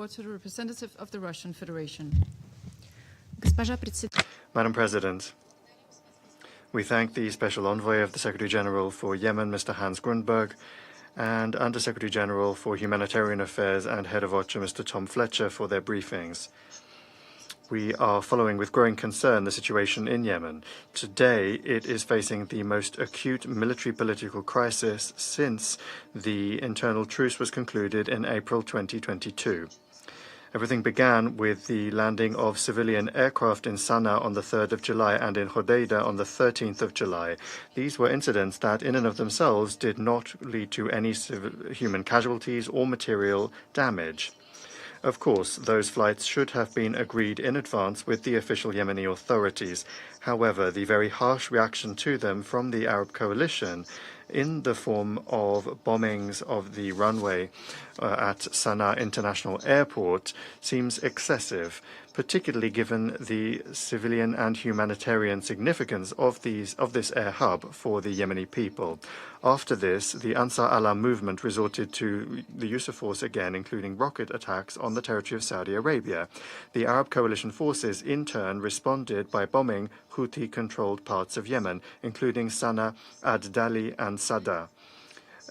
floor to the representative of the Russian Federation. Madam President, we thank the Special Envoy of the Secretary General for Yemen, Mr. Hans Grundberg, and Under Secretary General for Humanitarian Affairs and Head of OCHA, Mr. Tom Fletcher, for their briefings. We are following with growing concern the situation in Yemen. Today, it is facing the most acute military political crisis since the internal truce was concluded in April 2022. Everything began with the landing of civilian aircraft in Sana'a on the 3rd of July and in Hodeidah on the 13th of July. These were incidents that in and of themselves did not lead to any human casualties or material damage. Of course, those flights should have been agreed in advance with the official Yemeni authorities. However, the very harsh reaction to them from the Arab coalition in the form of bombings of the runway at Sana'a International Airport seems excessive, particularly given the civilian and humanitarian significance of this air hub for the Yemeni people. After this, the Ansar Allah movement resorted to the use of force again, including rocket attacks on the territory of Saudi Arabia. The Arab coalition forces, in turn, responded by bombing Houthi-controlled parts of Yemen, including Sana'a, Ad-Dali, and Sada.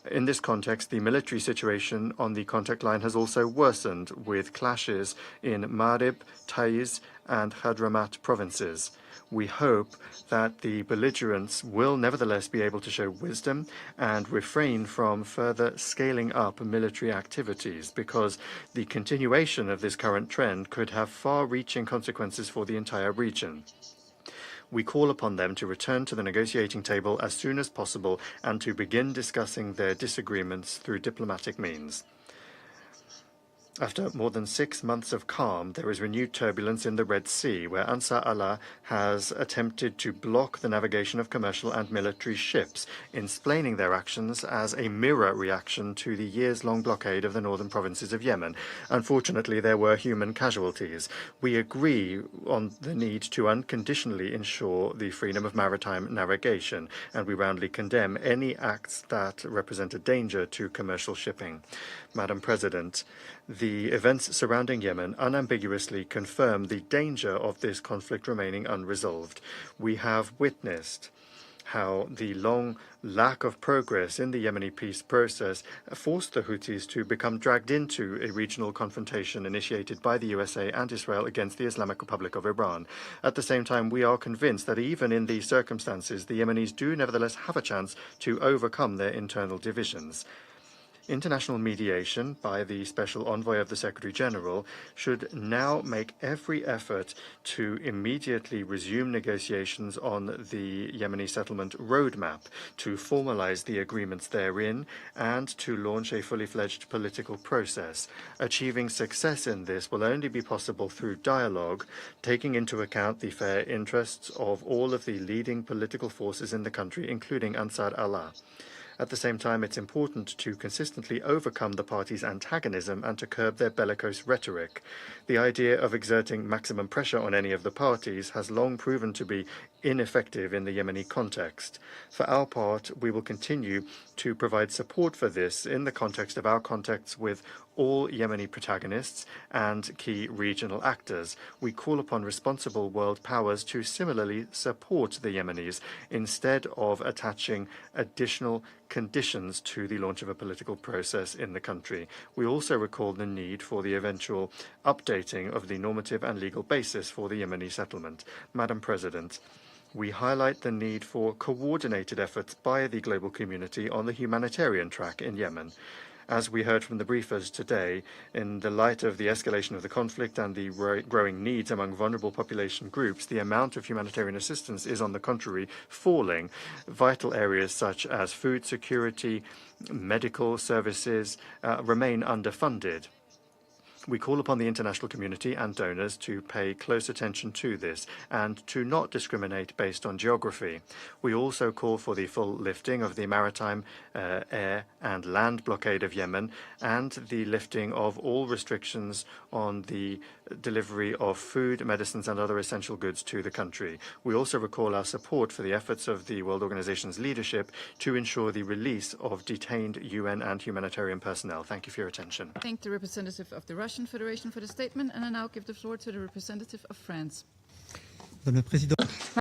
In this context, the military situation on the contact line has also worsened, with clashes in Marib, Taiz, and Hadramat provinces. We hope that the belligerents will nevertheless be able to show wisdom and refrain from further scaling up military activities, because the continuation of this current trend could have far-reaching consequences for the entire region. We call upon them to return to the negotiating table as soon as possible and to begin discussing their disagreements through diplomatic means. After more than 6 months of calm, there is renewed turbulence in the Red Sea, where Ansar Allah has attempted to block the navigation of commercial and military ships, explaining their actions as a mirror reaction to the years-long blockade of the northern provinces of Yemen. Unfortunately, there were human casualties. We agree on the need to unconditionally ensure the freedom of maritime navigation, and we roundly condemn any acts that represent a danger to commercial shipping. Madam President, the events surrounding Yemen unambiguously confirm the danger of this conflict remaining unresolved. We have witnessed how the long lack of progress in the Yemeni peace process forced the Houthis to become dragged into a regional confrontation initiated by the USA and Israel against the Islamic Republic of Iran. At the same time, we are convinced that even in these circumstances, the Yemenis do nevertheless have a chance to overcome their internal divisions. International mediation by the Special Envoy of the Secretary General should now make every effort to immediately resume negotiations on the Yemeni settlement roadmap, to formalize the agreements therein, and to launch a fully fledged political process. Achieving success in this will only be possible through dialogue, taking into account the fair interests of all of the leading political forces in the country, including Ansar Allah. At the same time, it's important to consistently overcome the parties' antagonism and to curb their bellicose rhetoric. The idea of exerting maximum pressure on any of the parties has long proven to be ineffective in the Yemeni context. For our part, we will continue to provide support for this in the context of our contacts with all Yemeni protagonists and key regional actors. We call upon responsible world powers to similarly support the Yemenis instead of attaching additional conditions to the launch of a political process in the country. We also recall the need for the eventual updating of the normative and legal basis for the Yemeni settlement. Madam President, we highlight the need for coordinated efforts by the global community on the humanitarian track in Yemen. As we heard from the briefers today, in the light of the escalation of the conflict and the growing needs among vulnerable population groups, the amount of humanitarian assistance is, on the contrary, falling. Vital areas such as food security, medical services remain underfunded. We call upon the international community and donors to pay close attention to this and to not discriminate based on geography. We also call for the full lifting of the maritime, air and land blockade of Yemen and the lifting of all restrictions on the delivery of food, medicines and other essential goods to the country. We also recall our support for the efforts of the World Organization's leadership to ensure the release of detained UN and humanitarian personnel. Thank you for your attention. I thank the representative of the Russian Russian Federation for the statement, and I now give the floor to the representative of France. Madame la Présidente.